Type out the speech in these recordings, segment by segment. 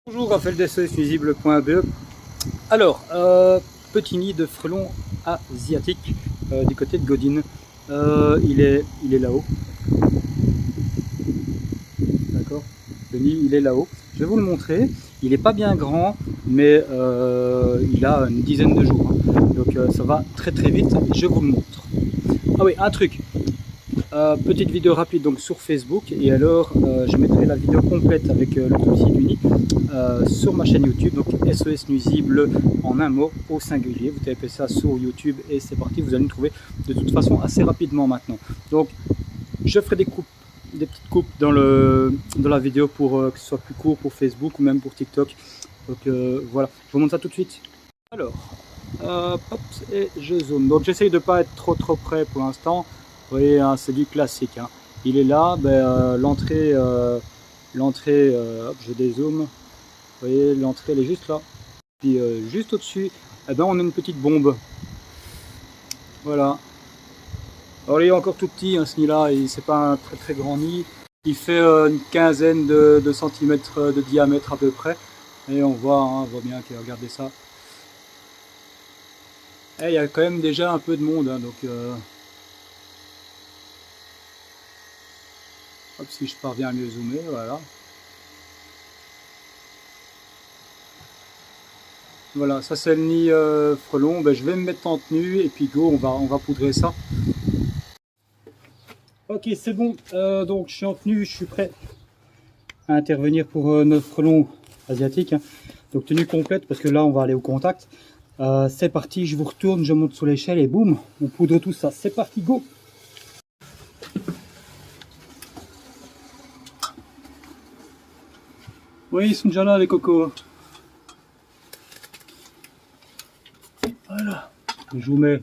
Bonjour, Raphaël d'SOSnuisible.be. Alors, petit nid de frelons asiatiques du côté de Godin. Il est là-haut. D'accord. Le nid, il est là-haut. Je vais vous le montrer. Il n'est pas bien grand, mais il a une dizaine de jours. Donc ça va très très vite. Je vous le montre. Ah oui, un truc. Petite vidéo rapide donc sur Facebook, et alors je mettrai la vidéo complète avec l'autopsie du nid sur ma chaîne YouTube, donc SOS Nuisible en un mot au singulier. Vous tapez ça sur YouTube et c'est parti, vous allez me trouver de toute façon assez rapidement maintenant. Donc je ferai des petites coupes dans la vidéo pour que ce soit plus court pour Facebook ou même pour TikTok. Donc voilà, je vous montre ça tout de suite. Alors, hop, et je zoome. Donc j'essaye de ne pas être trop près pour l'instant. Vous voyez, hein, c'est du classique. Hein. Il est là, l'entrée, hop, je dézoome. Vous voyez, l'entrée elle est juste là. Puis juste au-dessus, eh ben, on a une petite bombe. Voilà. Alors il est encore tout petit, hein, ce nid-là, c'est pas un très grand nid. Il fait une quinzaine de centimètres de diamètre à peu près. Et on voit bien qu'il regardez ça. Et il y a quand même déjà un peu de monde, hein, donc hop, si je parviens à mieux zoomer, voilà. Voilà, ça c'est le nid frelon. Ben, je vais me mettre en tenue et puis go, on va poudrer ça. Ok, c'est bon, donc je suis en tenue, je suis prêt à intervenir pour notre frelon asiatique. Hein. Donc tenue complète parce que là on va aller au contact. C'est parti, je vous retourne, je monte sur l'échelle et boum, on poudre tout ça. C'est parti, go! Oui, ils sont déjà là les cocos. Voilà, je vous mets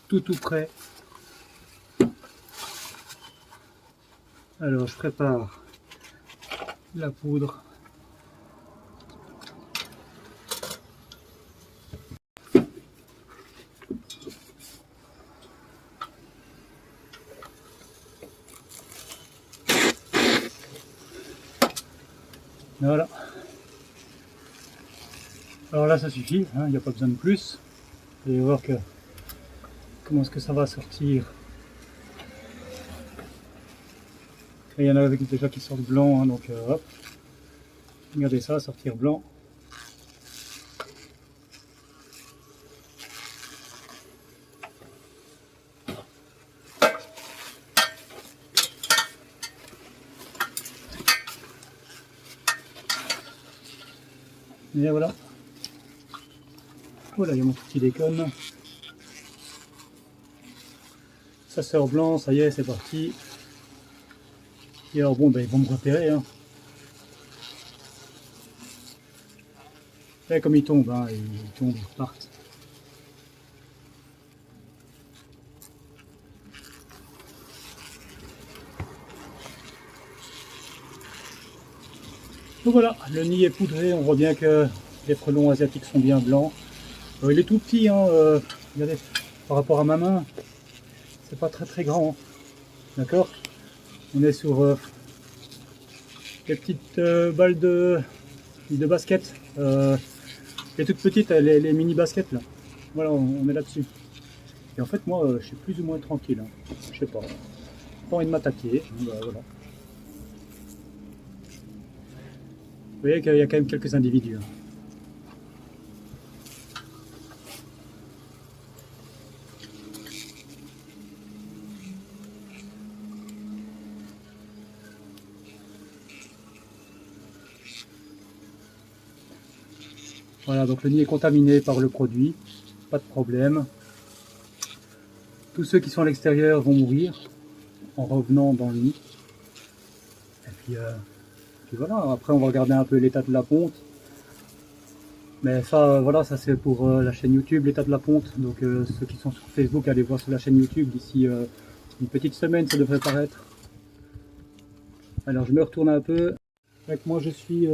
tout près. Alors je prépare la poudre. Voilà. Alors là ça suffit, hein, il n'y a pas besoin de plus. Vous allez voir comment est-ce que ça va sortir. Et il y en a déjà qui sortent blanc, hein, donc hop. Regardez ça, sortir blanc. Et voilà. Voilà, il y a mon petit déconne. Ça sort blanc, ça y est, c'est parti. Et alors bon, ben, ils vont me repérer. Hein. Et comme ils tombent, hein, ils tombent, ils repartent. Donc voilà, le nid est poudré, on voit bien que les frelons asiatiques sont bien blancs. Il est tout petit, hein, regardez, par rapport à ma main, c'est pas très grand. D'accord? On est sur les petites balles de basket, les toutes petites, les mini baskets là. Voilà, on est là-dessus. Et en fait, moi, je suis plus ou moins tranquille. Hein. Je sais pas. Pas envie de m'attaquer. Voilà. Vous voyez qu'il y a quand même quelques individus. Hein. Voilà, donc le nid est contaminé par le produit. Pas de problème. Tous ceux qui sont à l'extérieur vont mourir en revenant dans le nid. Et puis voilà, après on va regarder un peu l'état de la ponte. Mais ça, voilà, ça c'est pour la chaîne YouTube, l'état de la ponte. Donc ceux qui sont sur Facebook, allez voir sur la chaîne YouTube. D'ici une petite semaine, ça devrait paraître. Alors je me retourne un peu. Avec moi, je suis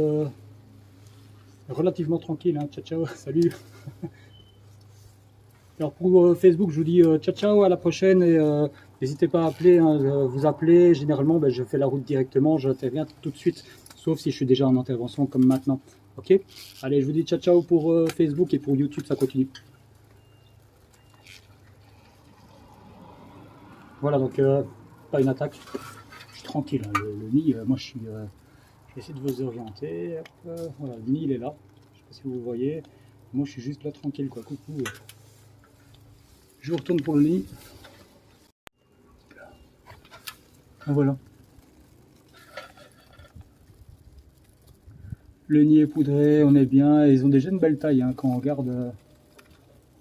relativement tranquille. Hein. Ciao, salut. Alors pour Facebook, je vous dis ciao, à la prochaine. Et n'hésitez pas à appeler. Hein, vous appelez. Généralement, ben, je fais la route directement. J'interviens tout de suite sauf si je suis déjà en intervention comme maintenant. Ok, allez, je vous dis ciao ciao pour Facebook et pour YouTube, ça continue. Voilà, donc pas une attaque, je suis tranquille, hein. Le nid, moi je vais essayer de vous orienter. Hop, voilà, le nid il est là, je sais pas si vous voyez, moi je suis juste là tranquille quoi, coucou. Je vous retourne pour le nid. Ah, voilà. Le nid est poudré, on est bien, et ils ont déjà une belle taille, hein, quand on regarde.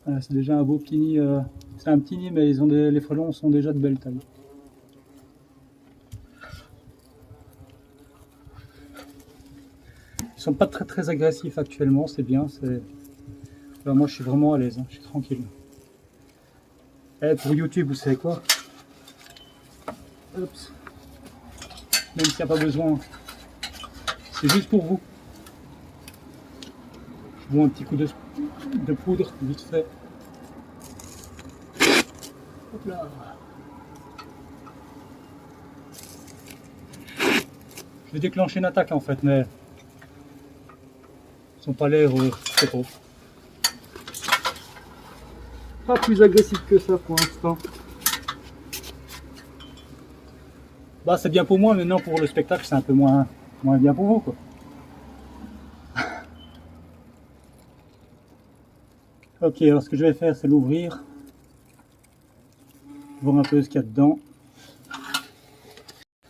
Voilà, c'est déjà un beau petit nid, c'est un petit nid, mais ils ont les frelons sont déjà de belle taille. Ils sont pas très agressifs actuellement, c'est bien. Là, moi je suis vraiment à l'aise, hein, je suis tranquille. Pour YouTube, vous savez quoi? Oups. Même s'il n'y a pas besoin, c'est juste pour vous. Je vois un petit coup de poudre, vite fait. Hop là. Je vais déclencher une attaque en fait, mais ils n'ont pas l'air très trop. Pas plus agressif que ça pour l'instant. Bah c'est bien pour moi, maintenant pour le spectacle c'est un peu moins bien pour vous quoi. Ok, alors ce que je vais faire c'est l'ouvrir, voir un peu ce qu'il y a dedans.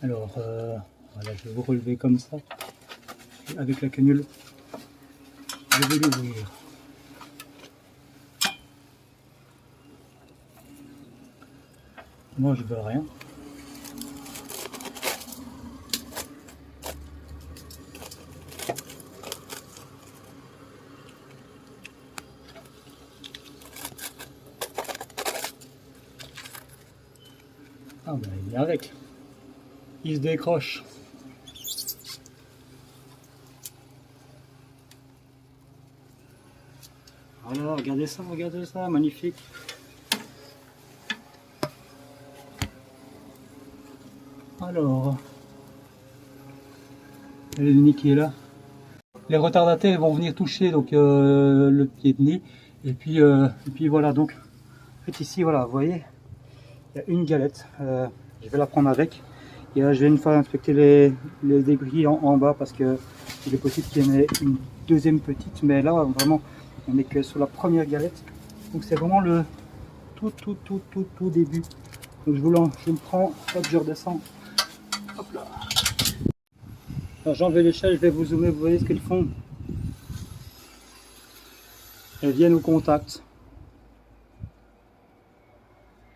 Alors voilà, je vais vous relever comme ça, avec la canule. Je vais l'ouvrir. Moi je veux rien. Ah ben il est avec. Il se décroche. Voilà, regardez ça, magnifique. Alors, le nid qui est là. Les retardataires vont venir toucher donc le pied de nid. Et puis voilà, donc en fait ici voilà, vous voyez, il y a une galette. Je vais la prendre avec. Et je vais une fois inspecter les débris en bas parce que il est possible qu'il y en ait une deuxième petite. Mais là vraiment, on n'est que sur la première galette. Donc c'est vraiment le tout début. Donc je me prends, hop, je redescends. Hop là. Alors j'enlève l'échelle, je vais vous zoomer, vous voyez ce qu'elles font. Elles viennent au contact.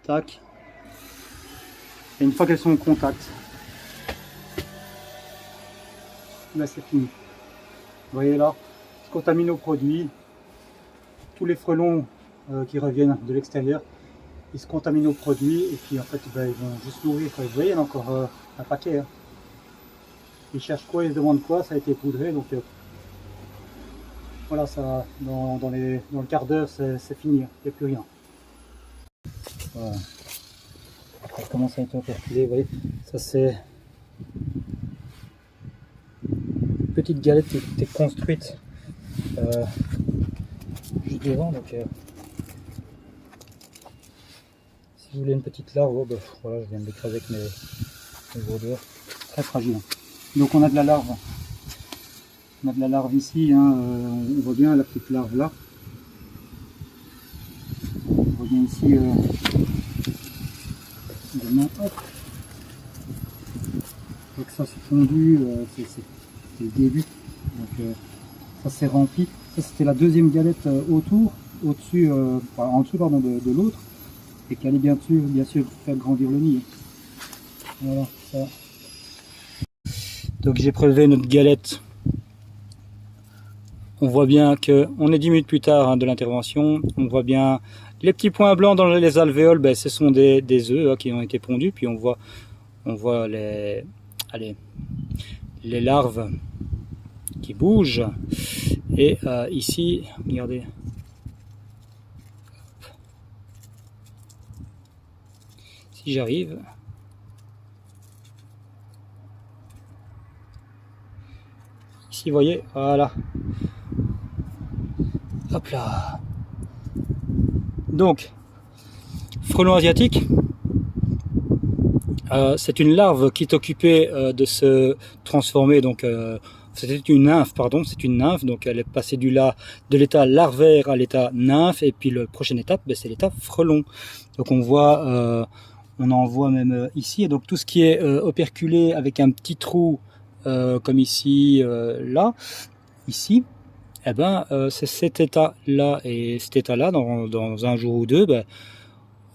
Tac. Et une fois qu'elles sont au contact, là c'est fini. Vous voyez là, je contamine au produit. Tous les frelons qui reviennent de l'extérieur, ils se contaminent au produit et puis en fait ben, ils vont juste nourrir. Vous voyez, il y en a encore un paquet. Hein. Ils cherchent quoi, ils se demandent quoi, ça a été poudré. Donc voilà, ça, dans le quart d'heure, c'est fini, il n'y a plus rien. Voilà. Ça commence à être perculé, vous voyez. Ça c'est une petite galette qui était construite juste devant. Donc si vous voulez une petite larve, oh, ben, voilà, je viens de l'écraser avec mes gros doigts. Très fragile. Donc on a de la larve. On a de la larve ici, hein, on voit bien la petite larve là. On voit bien ici hop. Donc ça c'est fondu, c'est le début. Donc ça s'est rempli. Ça c'était la deuxième galette au-dessus, en dessous pardon, de l'autre. Et qui allait bien sûr faire grandir le nid. Voilà ça. Donc j'ai prélevé notre galette. On voit bien que on est 10 minutes plus tard hein, de l'intervention. On voit bien les petits points blancs dans les alvéoles, ben, ce sont des œufs hein, qui ont été pondus. Puis on voit les larves qui bougent. Et ici, regardez. Si j'arrive. ici, vous voyez, voilà. Hop là. Donc, frelon asiatique, c'est une larve qui est occupée de se transformer, donc c'était une nymphe, pardon, c'est une nymphe, donc elle est passée de l'état larvaire à l'état nymphe, et puis la prochaine étape, ben, c'est l'état frelon. Donc on voit, on en voit même ici, et donc tout ce qui est operculé avec un petit trou, comme ici, là, ici, eh ben, c'est cet état-là, et cet état-là, dans un jour ou deux, ben,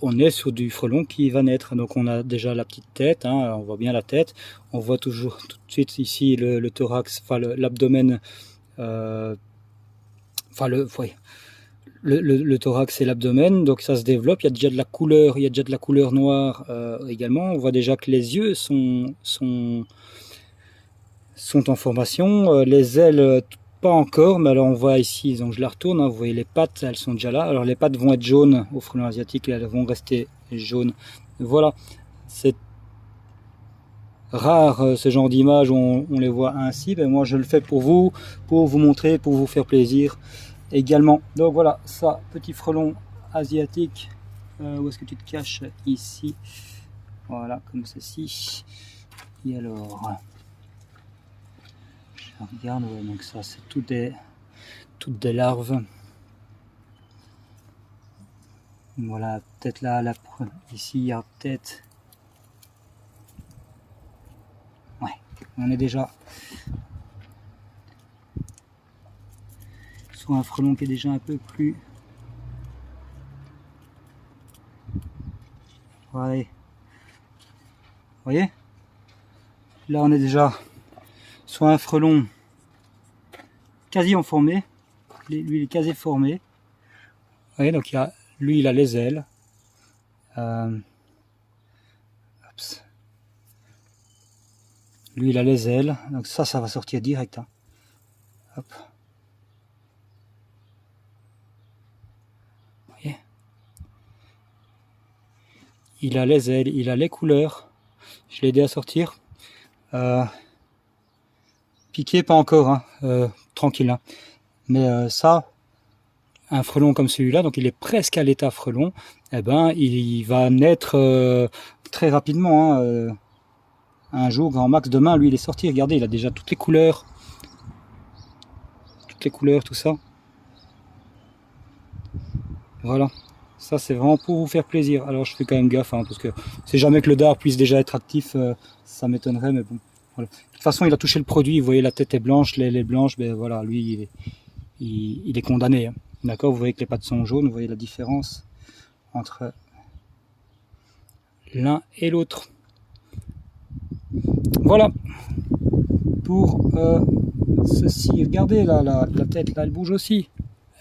on est sur du frelon qui va naître. Donc on a déjà la petite tête, hein, on voit bien la tête, on voit toujours tout de suite ici le thorax, enfin l'abdomen, enfin le thorax et l'abdomen, donc ça se développe, il y a déjà de la couleur noire également, on voit déjà que les yeux sont en formation, les ailes pas encore, mais alors on voit ici, donc je la retourne, hein, vous voyez les pattes, elles sont déjà là. Alors les pattes vont être jaunes au frelon asiatique, et elles vont rester jaunes. Voilà, c'est rare ce genre d'image où on les voit ainsi. Ben moi je le fais pour vous montrer, pour vous faire plaisir également. Donc voilà, ça, petit frelon asiatique. Où est-ce que tu te caches? Ici, voilà, comme ceci. Et alors, je regarde, ouais, donc ça c'est toutes des larves. Voilà, peut-être là, ici il y a peut-être, ouais, on est déjà sur un frelon qui est déjà un peu plus, ouais, vous voyez, là on est déjà sur un frelon quasi en formé, lui il est quasi formé, vous voyez, donc lui il a les ailes, lui il a les ailes, donc ça va sortir direct, hein. Hop. Vous voyez, il a les ailes, il a les couleurs, je l'ai aidé à sortir. Piqué pas encore, hein, tranquille, hein. Mais ça, un frelon comme celui-là, donc il est presque à l'état frelon, eh ben il va naître très rapidement, hein, un jour, grand max. Demain, lui il est sorti, regardez, il a déjà toutes les couleurs, tout ça. Voilà, ça c'est vraiment pour vous faire plaisir. Alors je fais quand même gaffe, hein, parce que c'est jamais que le dard puisse déjà être actif, ça m'étonnerait, mais bon. Voilà. De toute façon, il a touché le produit, vous voyez, la tête est blanche, l'aile est blanche, ben voilà, lui, il est condamné, hein. D'accord, vous voyez que les pattes sont jaunes, vous voyez la différence entre l'un et l'autre. Voilà, pour ceci, regardez, là, la tête, là, elle bouge aussi,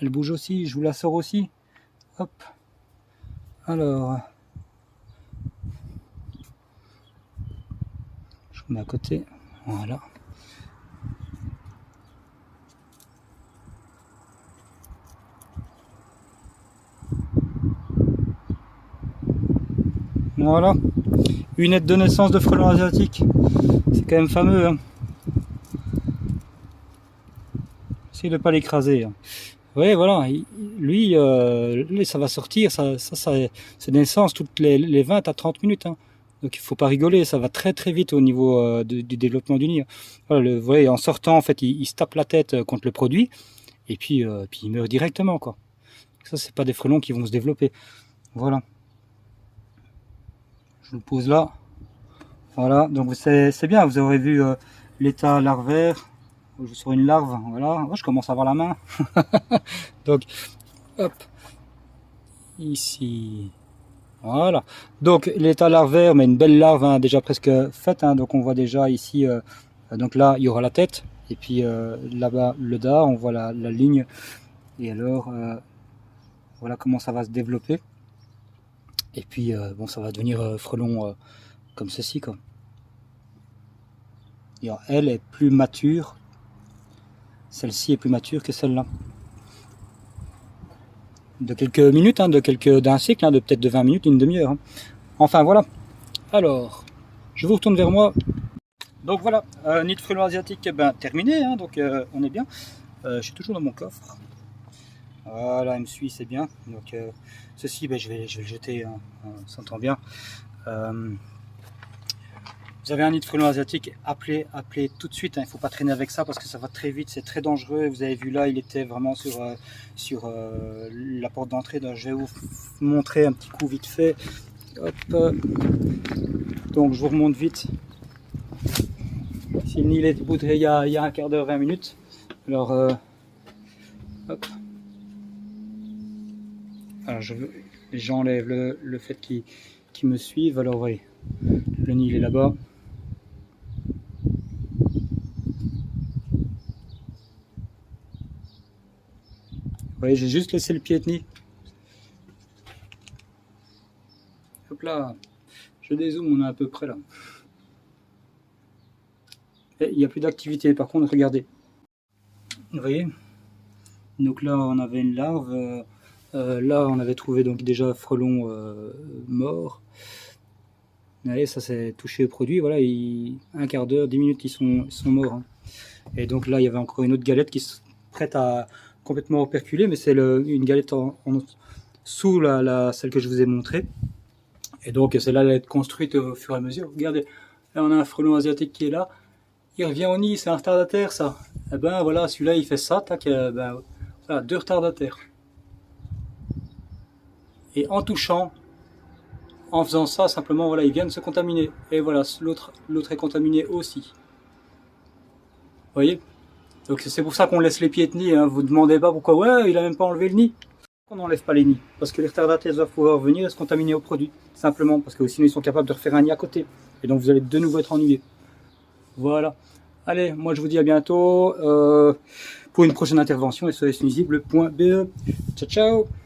je vous la sors aussi, hop, alors, je vous mets à côté, voilà. Voilà, une aide de naissance de frelon asiatique, c'est quand même fameux, hein. Essayez de ne pas l'écraser, hein. Oui, voilà, lui, ça va sortir, c'est naissance toutes les 20 à 30 minutes, hein. Donc il faut pas rigoler, ça va très très vite au niveau du développement du nid. Voilà, vous voyez, en sortant, en fait, il se tape la tête contre le produit, et puis il meurt directement, quoi. Ça, c'est pas des frelons qui vont se développer. Voilà. Je vous le pose là. Voilà, donc c'est bien, vous aurez vu l'état larvaire. Je suis sur une larve, voilà. Oh, je commence à avoir la main. Donc, hop, ici. Voilà. Donc l'état larvaire, mais une belle larve, hein, déjà presque faite, hein. Donc on voit déjà ici, donc là il y aura la tête, et puis là-bas le dard, on voit la ligne. Et alors, voilà comment ça va se développer. Et puis bon, ça va devenir frelon comme ceci, quoi. Et alors, elle est plus mature. Celle-ci est plus mature que celle-là. De quelques minutes, hein, d'un cycle, hein, de peut-être de 20 minutes, une demi-heure, hein. Enfin voilà. Alors, je vous retourne vers moi. Donc voilà, nid de frelons asiatiques terminé, hein, donc on est bien. Je suis toujours dans mon coffre. Voilà, il me suit, c'est bien. Donc ceci, je vais le jeter, hein, on s'entend bien. Vous avez un nid de frelons asiatique, appelez tout de suite, hein, il ne faut pas traîner avec ça parce que ça va très vite, c'est très dangereux. Vous avez vu là, il était vraiment sur la porte d'entrée. Je vais vous montrer un petit coup vite fait. Hop. Donc je vous remonte vite. Si le nid est poudré il y a un quart d'heure, 20 minutes. Alors, hop. Alors j'enlève le fait qu'il me suive. Alors, vous voyez, le nid il est là-bas. Vous voyez, j'ai juste laissé le pied de nid. Hop là, je dézoome, on est à peu près là. Et il n'y a plus d'activité, par contre, regardez. Vous voyez, donc là on avait une larve. Là on avait trouvé donc déjà frelon mort. Vous voyez, ça c'est touché au produit. Voilà, un quart d'heure, 10 minutes, ils sont morts. Hein. Et donc là il y avait encore une autre galette qui se prête à complètement operculer, mais c'est une galette sous celle que je vous ai montrée. Et donc celle-là elle va être construite au fur et à mesure. Regardez, là on a un frelon asiatique qui est là. Il revient au nid, c'est un retardataire ça. Et ben voilà, celui-là il fait ça, tac, voilà, 2 retardataires. Et en touchant, en faisant ça, simplement, voilà, ils viennent se contaminer. Et voilà, l'autre est contaminé aussi. Vous voyez? Donc c'est pour ça qu'on laisse les pieds de nid. Hein. Vous ne demandez pas pourquoi, ouais, il a même pas enlevé le nid. On n'enlève pas les nids. Parce que les retardataires doivent pouvoir venir et se contaminer au produit. Simplement, parce que sinon ils sont capables de refaire un nid à côté. Et donc vous allez de nouveau être ennuyé. Voilà. Allez, moi je vous dis à bientôt pour une prochaine intervention. SOS Nuisible.be. Ciao, ciao.